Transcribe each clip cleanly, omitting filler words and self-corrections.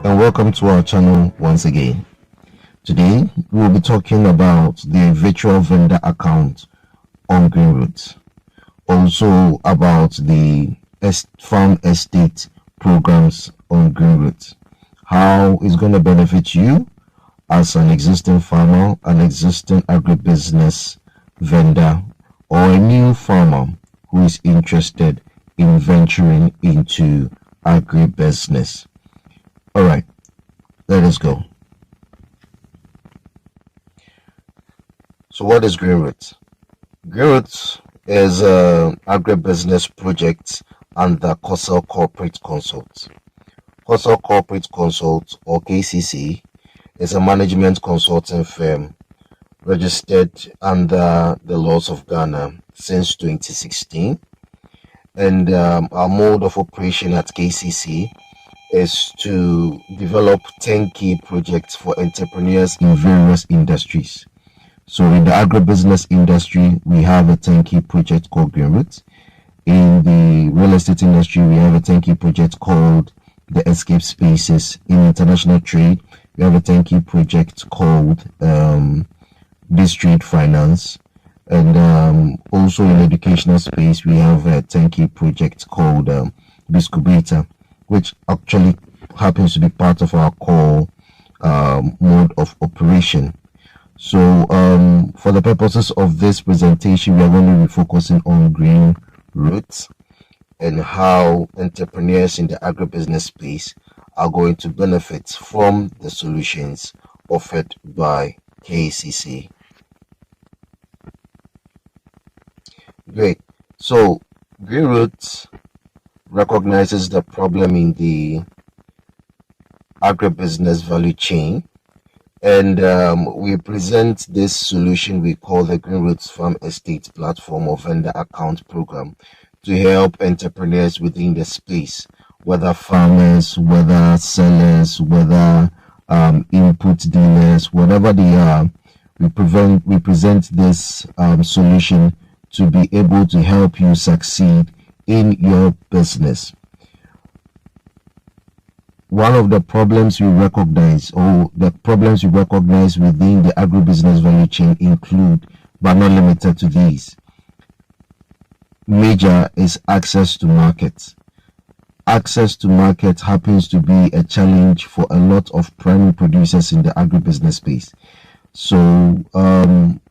and welcome to our channel once again. Today we'll be talking about the virtual vendor account on Greenroot, also about the farm estate programs on Greenroot, how it's going to benefit you as an existing farmer, an existing agribusiness vendor, or a new farmer who is interested in venturing into agribusiness. All right, let us go. So what is Greenroot? Greenroot is an agribusiness project under Parcel Corporate Consult. Parcel Corporate Consult, or KCC, is a management consulting firm registered under the laws of Ghana since 2016. And our mode of operation at KCC is to develop 10 key projects for entrepreneurs in various industries. So in the agribusiness industry, we have a 10 key project called Greenroot. In the real estate industry, we have a 10 key project called the Escape Spaces. In international trade, we have a 10 key project called District Finance. And also in educational space, we have a 10 key project called Biscubata, which actually happens to be part of our core mode of operation. So for the purposes of this presentation, we are going to be focusing on Greenroot and how entrepreneurs in the agribusiness space are going to benefit from the solutions offered by KCC. Great. So Greenroot recognizes the problem in the agribusiness value chain, and we present this solution we call the Greenroot Farm Estate Platform or Vendor Account Program to help entrepreneurs within the space, whether farmers, whether sellers, whether input dealers, whatever they are. We present this solution to be able to help you succeed in your business. One of the problems we recognize, or the problems we recognize within the agribusiness value chain include, but not limited to these. Major is access to market. Access to market happens to be a challenge for a lot of primary producers in the agribusiness space. So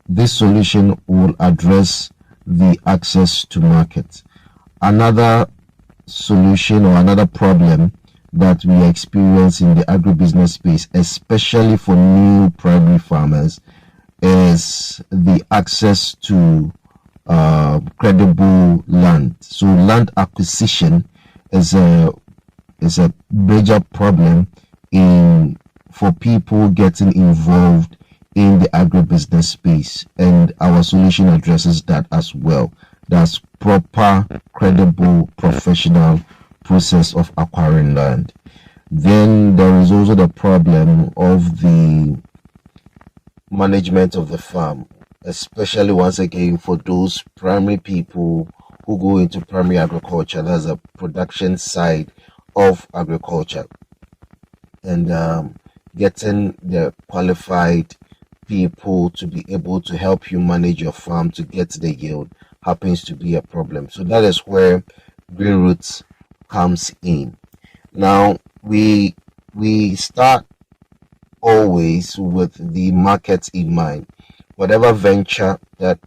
this solution will address the access to market. Another solution or another problem that we experience in the agribusiness space, especially for new primary farmers, is the access to credible land. So land acquisition is a major problem for people getting involved in the agribusiness space, and our solution addresses that as well. That's proper, credible, professional process of acquiring land. Then there is also the problem of the management of the farm, especially once again for those primary people who go into primary agriculture. That's a production side of agriculture, and getting the qualified people to be able to help you manage your farm to get the yield happens to be a problem. So that is where Greenroot comes in. Now we start always with the market in mind. Whatever venture that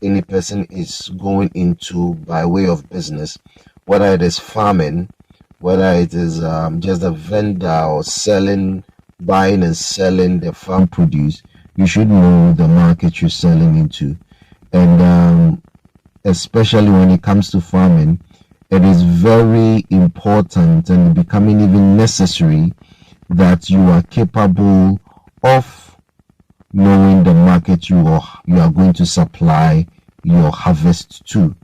any person is going into by way of business, whether it is farming, whether it is just a vendor or buying and selling the farm produce, you should know the market you're selling into. And especially when it comes to farming, it is very important and becoming even necessary that you are capable of knowing the market you are going to supply your harvest to.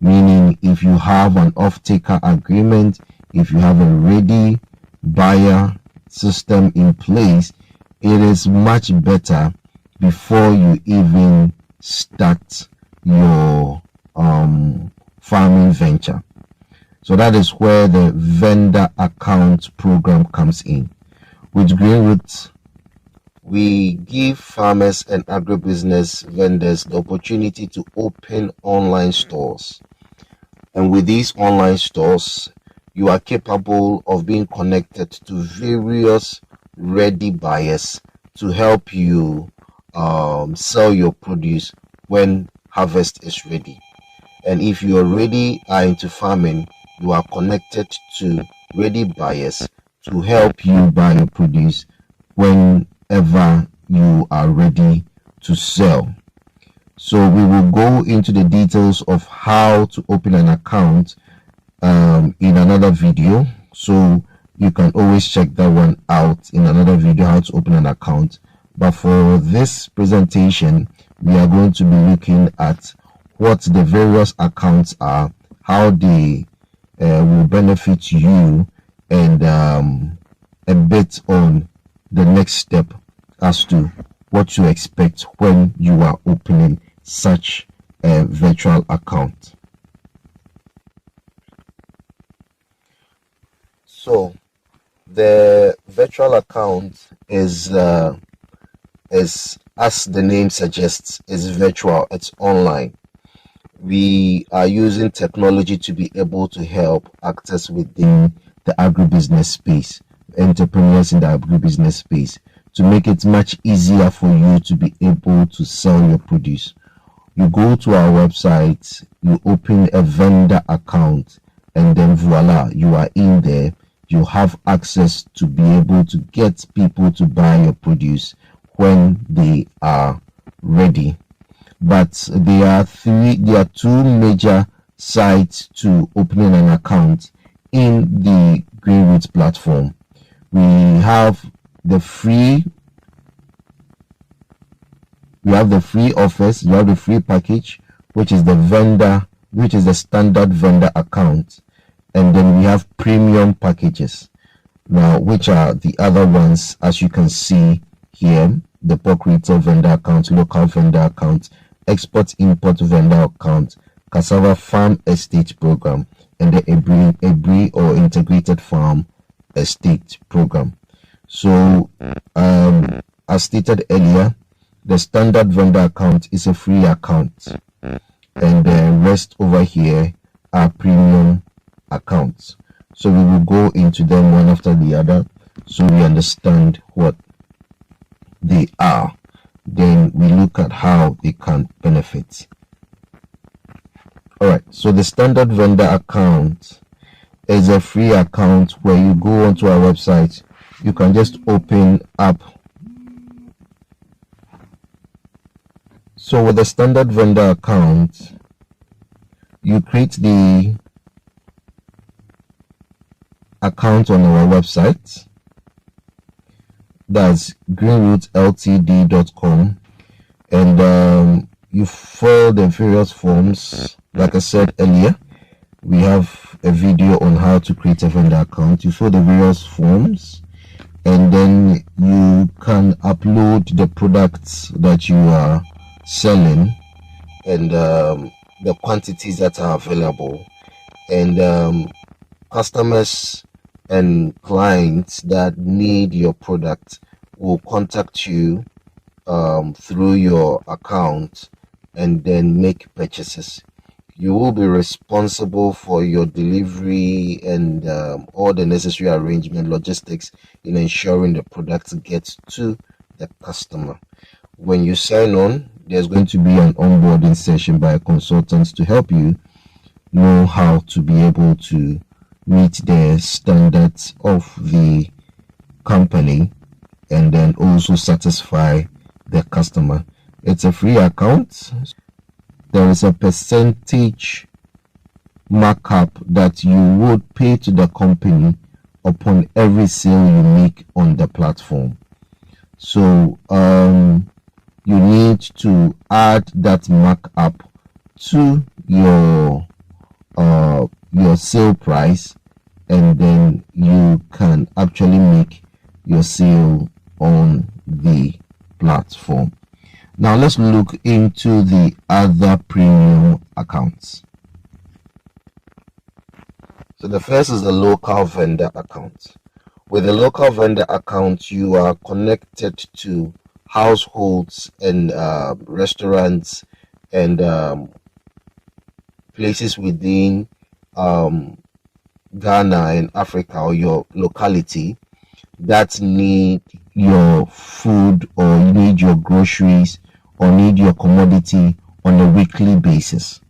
Meaning, if you have an off-taker agreement, if you have a ready buyer system in place, it is much better before you even start your farming venture. So that is where the vendor account program comes in. With Greenroot, we give farmers and agribusiness vendors the opportunity to open online stores. And with these online stores, you are capable of being connected to various ready buyers to help you sell your produce when harvest is ready. And if you already are into farming, you are connected to ready buyers to help you buy your produce whenever you are ready to sell. So we will go into the details of how to open an account in another video. So you can always check that one out in another video, how to open an account. But for this presentation, we are going to be looking at what the various accounts are, how they will benefit you, and a bit on the next step as to what to expect when you are opening such a virtual account. So the virtual account is as the name suggests, is virtual, it's online. We are using technology to be able to help actors within the agribusiness space, entrepreneurs in the agribusiness space, to make it much easier for you to be able to sell your produce. You go to our website, you open a vendor account, and then voila, you are in there. You have access to be able to get people to buy your produce when they are ready. But there are two major sides to opening an account in the Greenroot platform. We have the free offers, you have the free package, which is the standard vendor account, and then we have premium packages. Now, which are the other ones, as you can see here: the pork retail vendor account, local vendor account, export import vendor account, cassava farm estate program, and the Agri or integrated farm estate program. So as stated earlier, the standard vendor account is a free account, and the rest over here are premium accounts. So we will go into them one after the other so we understand what they are. Then we look at how they can benefit. Alright, so the standard vendor account is a free account where you go onto our website, you can just open up. So with the standard vendor account, you create the account on our website. That's greenrootltd.com, and you fill the various forms. Like I said earlier, we have a video on how to create a vendor account. You fill the various forms, and then you can upload the products that you are selling and the quantities that are available, and customers and clients that need your product will contact you through your account and then make purchases. You will be responsible for your delivery and all the necessary arrangement, logistics in ensuring the product gets to the customer. When you sign on, there's going to be an onboarding session by a consultant to help you know how to be able to meet the standards of the company and then also satisfy the customer. It's a free account. There is a percentage markup that you would pay to the company upon every sale you make on the platform. So you need to add that markup to your sale price, and then you can actually make your sale on the platform. Now let's look into the other premium accounts. So the first is the local vendor account. With a local vendor account, you are connected to households and restaurants and places within Ghana and Africa, or your locality, that need your food or need your groceries or need your commodity on a weekly basis.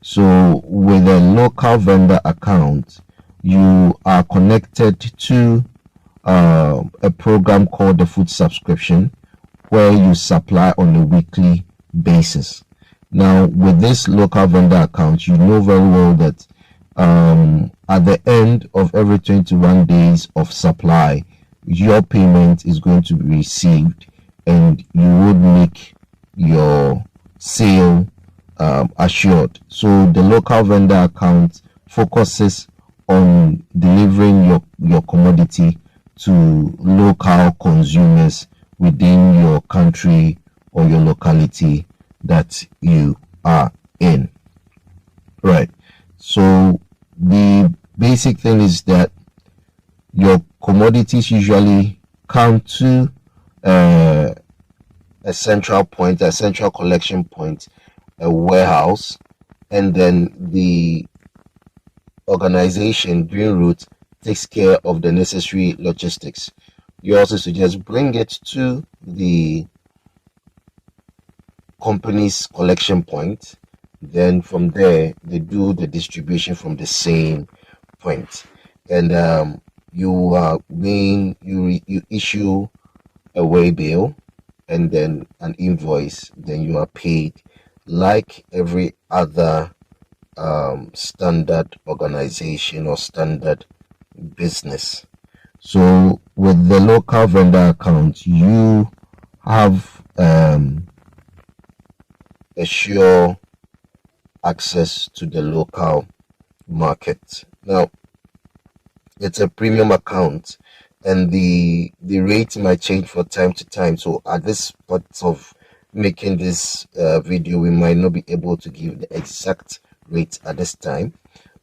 So with a local vendor account, you are connected to a program called the food subscription, where you supply on a weekly basis. Now, with this local vendor account, you know very well that at the end of every 21 days of supply, your payment is going to be received, and you would make your sale assured. So the local vendor account focuses on delivering your commodity to local consumers within your country or your locality that you are in. Right. So the basic thing is that your commodities usually come to a central point, a central collection point, a warehouse, and then the organization Greenroot takes care of the necessary logistics. You also suggest bring it to the company's collection point. Then from there, they do the distribution from the same point. And you issue a way bill and then an invoice. Then you are paid like every other standard organization or standard business. So with the local vendor account, you have a sure access to the local market. Now, it's a premium account, and the rate might change from time to time. So at this point of making this video, we might not be able to give the exact rate at this time,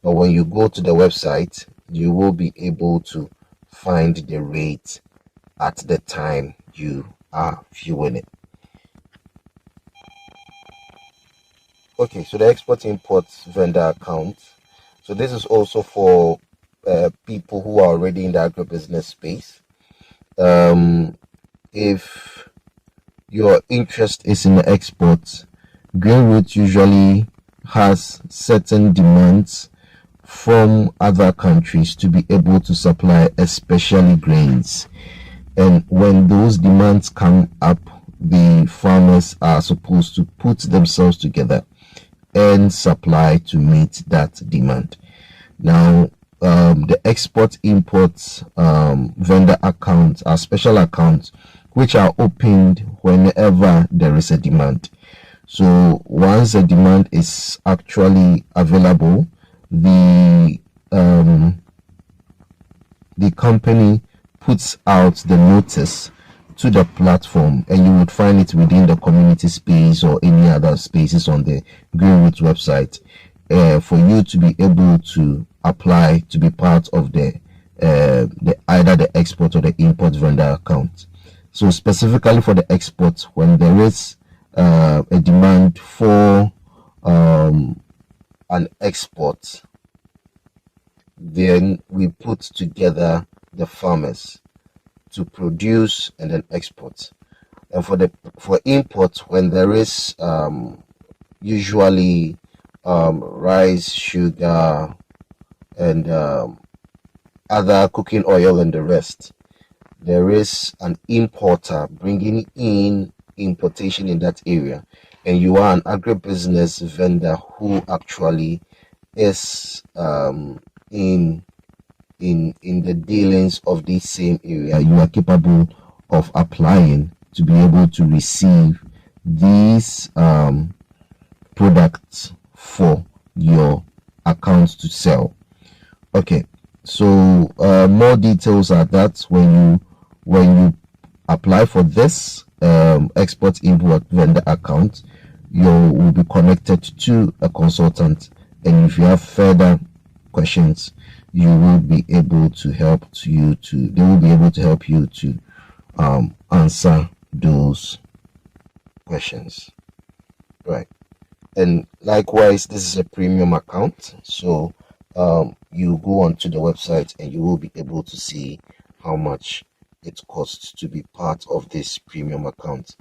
but when you go to the website, you will be able to find the rate at the time you are viewing it. Okay, so the export import vendor account. So this is also for people who are already in the agribusiness space. If your interest is in the exports, Greenroot usually has certain demands from other countries to be able to supply, especially grains. And when those demands come up, the farmers are supposed to put themselves together and supply to meet that demand. Now, the export imports vendor accounts are special accounts which are opened whenever there is a demand. So once a demand is actually available, the company puts out the notice to the platform, and you would find it within the community space or any other spaces on the Greenroot website, for you to be able to apply to be part of the either the export or the import vendor account. So specifically for the export, when there is a demand for an export, then we put together the farmers to produce and then export. And for import, when there is usually rice, sugar, and other cooking oil and the rest, there is an importer bringing in importation in that area, and you are an agribusiness vendor who actually is in the dealings of this same area. You are capable of applying to be able to receive these products for your accounts to sell. Okay, so more details are that when you apply for this export import vendor account, you will be connected to a consultant, and if you have further questions, you will be able to help you to they will be able to help you to answer those questions, right? And likewise, this is a premium account, so you go onto the website and you will be able to see how much it costs to be part of this premium account.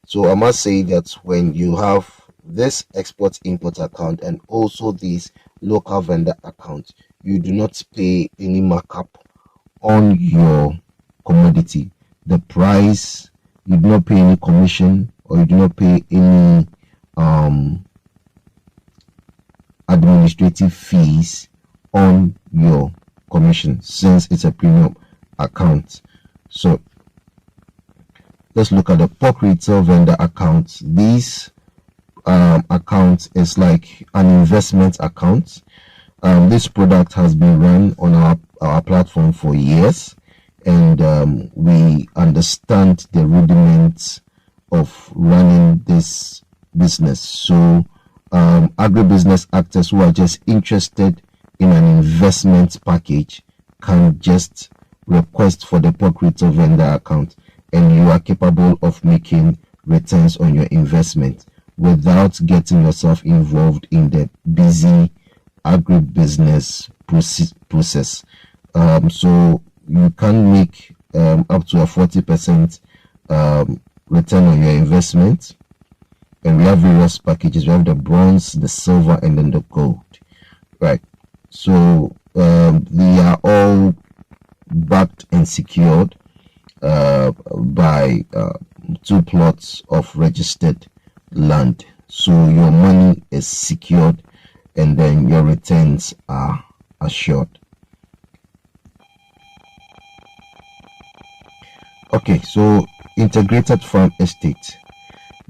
So I must say that when you have this export import account and also this local vendor account, you do not pay any markup on your commodity. The price, you do not pay any commission, or you do not pay any administrative fees on your commission, since it's a premium account. So let's look at the pork retail vendor account. This account is like an investment account. This product has been run on our platform for years, and we understand the rudiments of running this business. So agribusiness actors who are just interested in an investment package can just request for the pork retail vendor account, and you are capable of making returns on your investment without getting yourself involved in the busy agribusiness process. So you can make up to a 40% return on your investment. And we have various packages. We have the bronze, the silver, and then the gold, right? So they are all backed and secured by 2 plots of registered land. So your money is secured, and then your returns are assured. Okay, so integrated farm estate.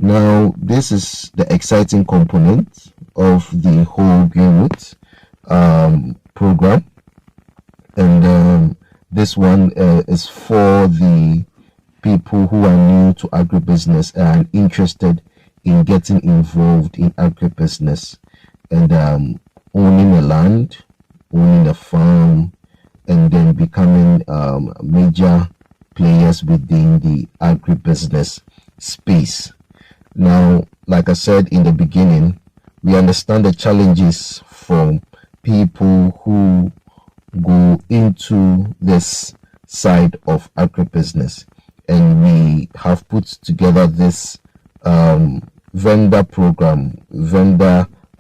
Now, this is the exciting component of the whole Greenroot program, and this one is for the people who are new to agribusiness and interested in getting involved in agribusiness, and owning a land, owning a farm, and then becoming major players within the agribusiness space. Now, like I said in the beginning, we understand the challenges from people who go into this side of agribusiness, and we have put together this vendor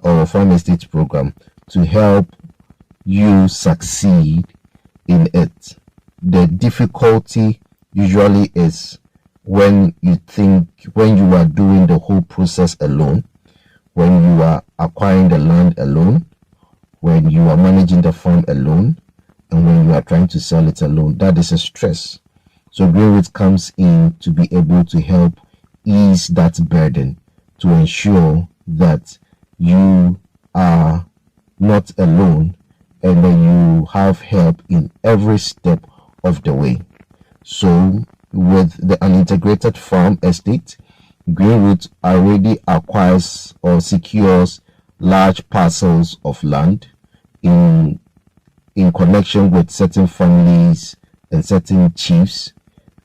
or farm estate program to help you succeed in it. The difficulty usually is when you are doing the whole process alone, when you are acquiring the land alone, when you are managing the farm alone, and when you are trying to sell it alone. That is a stress. So Greenroot comes in to be able to help ease that burden, to ensure that you are not alone, and then you have help in every step of the way. So with an integrated farm estate, Greenroot already acquires or secures large parcels of land in connection with certain families and certain chiefs,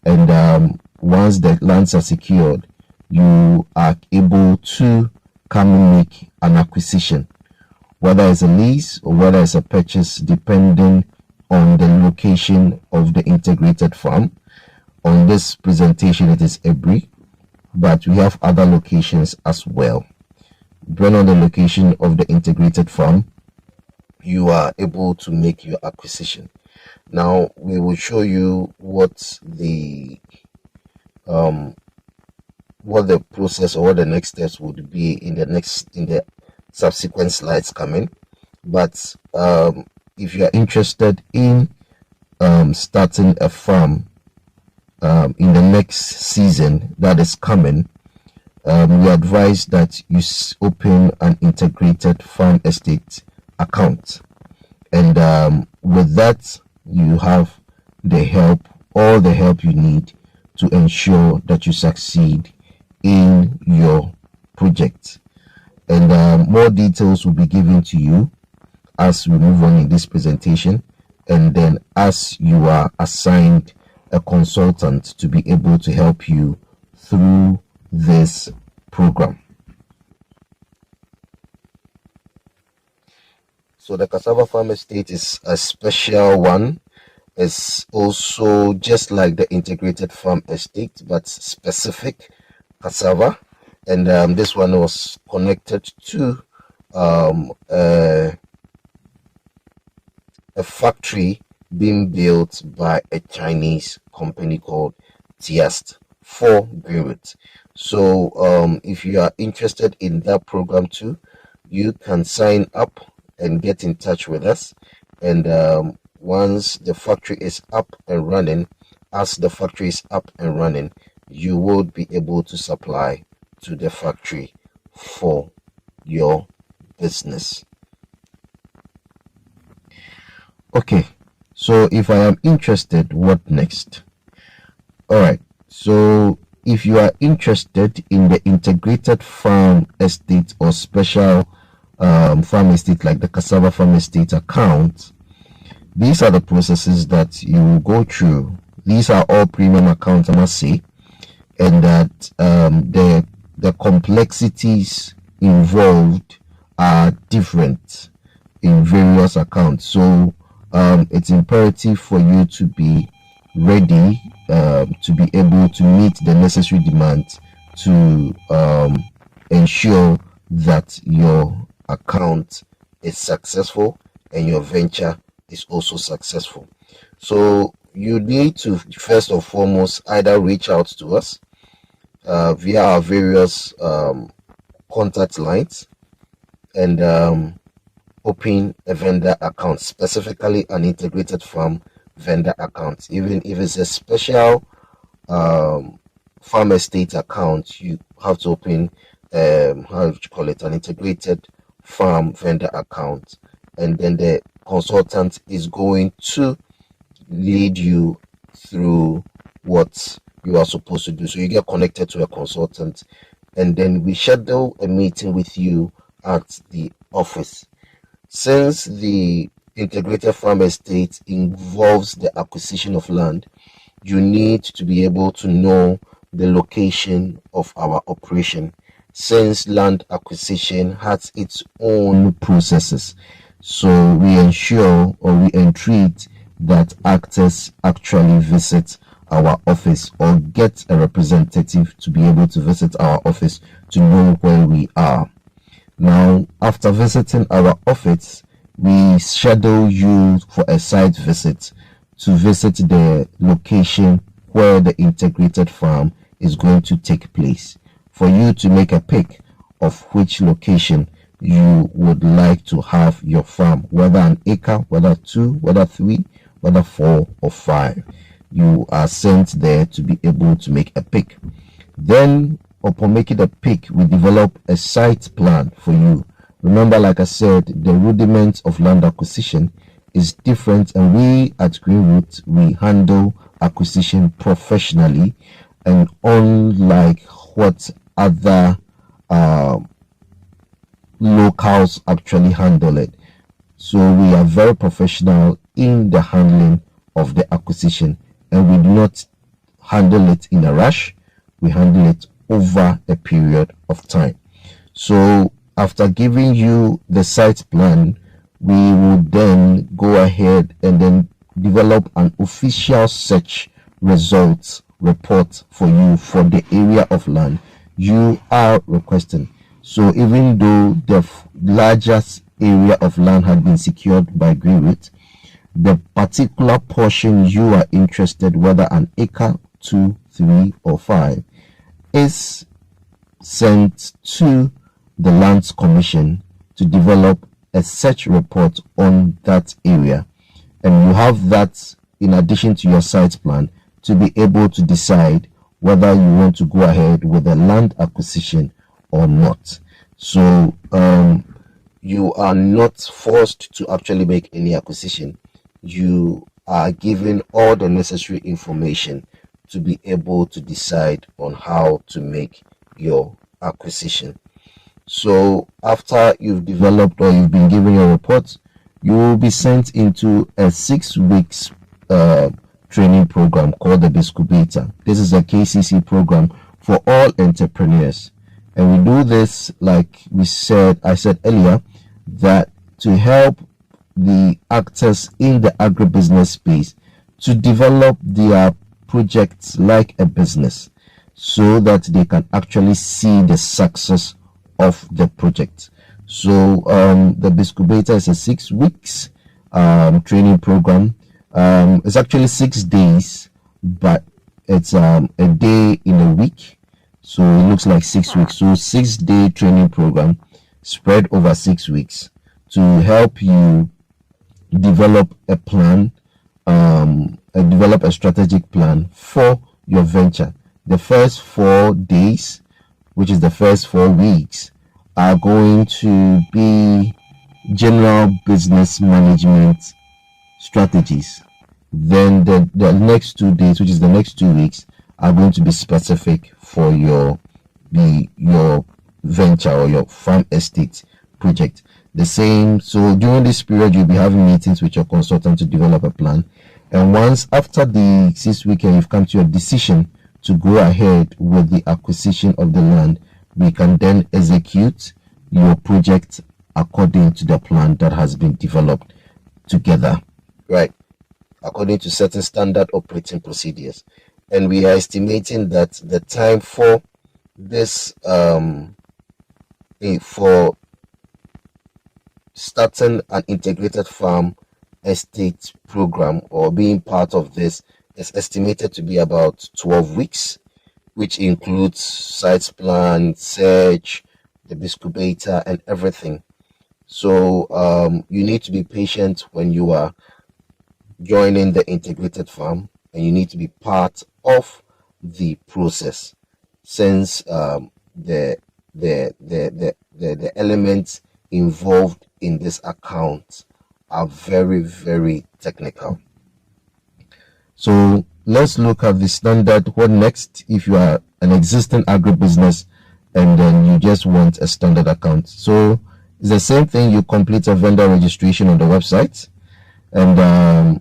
and once the lands are secured, you are able to come and make an acquisition, whether it's a lease or whether it's a purchase, depending on the location of the integrated farm. On this presentation, it is Ebri, but we have other locations as well. Depending on the location of the integrated farm, you are able to make your acquisition. Now, we will show you what the process or what the next steps would be in the subsequent slides coming. But if you are interested in starting a farm in the next season that is coming, we advise that you open an integrated farm estate account, and with that you have all the help you need to ensure that you succeed in your project. And more details will be given to you as we move on in this presentation. and then as you are assigned a consultant to be able to help you through this program. So the cassava farm estate is a special one. It's also just like the integrated farm estate, but specific cassava. And this one was connected to a factory being built by a Chinese company called Tiast for Greenroot. So if you are interested in that program too, you can sign up and get in touch with us. And once the factory is up and running, as the factory is up and running, you will be able to supply to the factory for your business. Okay, so if I am interested, what next? All right, so if you are interested in the integrated farm estate or special farm estate like the cassava farm estate account, these are the processes that you will go through. These are all premium accounts, I must say, and that the complexities involved are different in various accounts. So it's imperative for you to be ready to be able to meet the necessary demands to ensure that your account is successful and your venture is also successful. So you need to first and foremost either reach out to us via our various contact lines and open a vendor account, specifically an integrated farm vendor account. Even if it's a special farm estate account, you have to open how do you call it, an integrated farm vendor account, and then the consultant is going to lead you through what you are supposed to do. So you get connected to a consultant, and then we schedule a meeting with you at the office. Since the integrated farm estate involves the acquisition of land, you need to be able to know the location of our operation, since land acquisition has its own processes. So we ensure or we entreat that actors actually visit our office or get a representative to be able to visit our office to know where we are. Now, after visiting our office, we schedule you for a site visit to visit the location where the integrated farm is going to take place, for you to make a pick of which location you would like to have your farm, whether an acre, whether 2, whether 3, whether 4 or 5. You are sent there to be able to make a pick. Then upon making a pick, we develop a site plan for you. Remember, like I said, the rudiments of land acquisition is different, and we at Greenroot, we handle acquisition professionally, and unlike what other locals actually handle it. So we are very professional in the handling of the acquisition, and we do not handle it in a rush. We handle it over a period of time. So after giving you the site plan, we will then go ahead and then develop an official search results report for you for the area of land you are requesting. So even though the largest area of land had been secured by Greenroot, the particular portion you are interested, whether an acre, 2, 3 or 5, is sent to the Lands Commission to develop a search report on that area, and you have that in addition to your site plan to be able to decide whether you want to go ahead with the land acquisition or not. So you are not forced to actually make any acquisition. You are given all the necessary information to be able to decide on how to make your acquisition. So after you've developed or you've been given your report, you will be sent into a 6 weeks training program called the Biscubator. This is a KCC program for all entrepreneurs, and we do this, like I said earlier, that to help the actors in the agribusiness space to develop their projects like a business, so that they can actually see the success of the project. So the Biscubator is a 6 weeks training program. It's actually 6 days, but it's a day in a week, so it looks like 6 weeks. So 6-day training program spread over 6 weeks to help you develop a plan, develop a strategic plan for your venture. The first 4 days, which is the first 4 weeks, are going to be general business management strategies. Then the next 2 days, which is the next 2 weeks, are going to be specific for your venture or your farm estate project. The same. So during this period, you'll be having meetings with your consultant to develop a plan. And once after the 6 week, you've come to your decision to go ahead with the acquisition of the land, we can then execute your project according to the plan that has been developed together, right? According to certain standard operating procedures. And we are estimating that the time for this for starting an integrated farm estate program or being part of this is estimated to be about 12 weeks, which includes sites plan, search, the Biscubator, and everything. So you need to be patient when you are joining the integrated farm, and you need to be part of the process, since the elements involved in this account are very, very technical. So let's look at the standard. What next if you are an existing agribusiness and then you just want a standard account? So it's the same thing. You complete a vendor registration on the website, and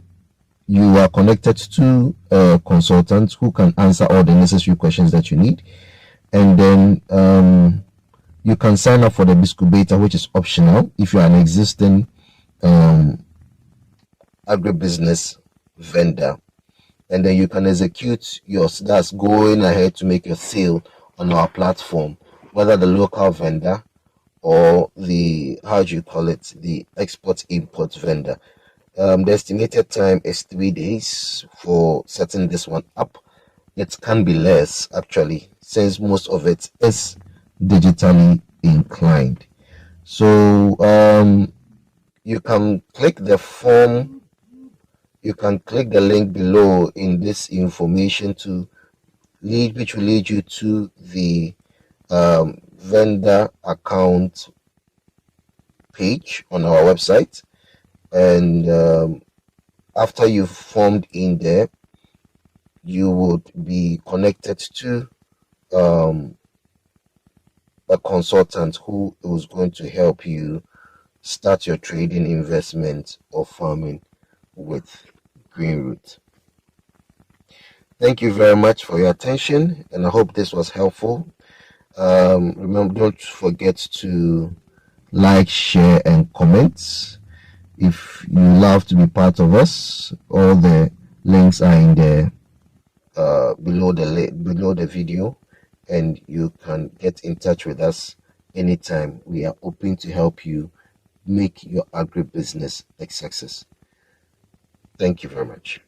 you are connected to a consultant who can answer all the necessary questions that you need. And then you can sign up for the Biscubator, which is optional if you are an existing agribusiness vendor. And then you can execute that's going ahead to make your sale on our platform, whether the local vendor or the, the export-import vendor. The estimated time is 3 days for setting this one up. It can be less, actually, since most of it is digitally inclined. So you can click the form, you can click the link below in this information which will lead you to the vendor account page on our website. And after you've formed in there, you would be connected to a consultant who is going to help you start your trading, investment, or farming with Greenroot. Thank you very much for your attention, and I hope this was helpful. Remember, don't forget to like, share, and comment. If you love to be part of us, all the links are in the below the video, and you can get in touch with us anytime. We are open to help you make your agribusiness a success. Thank you very much.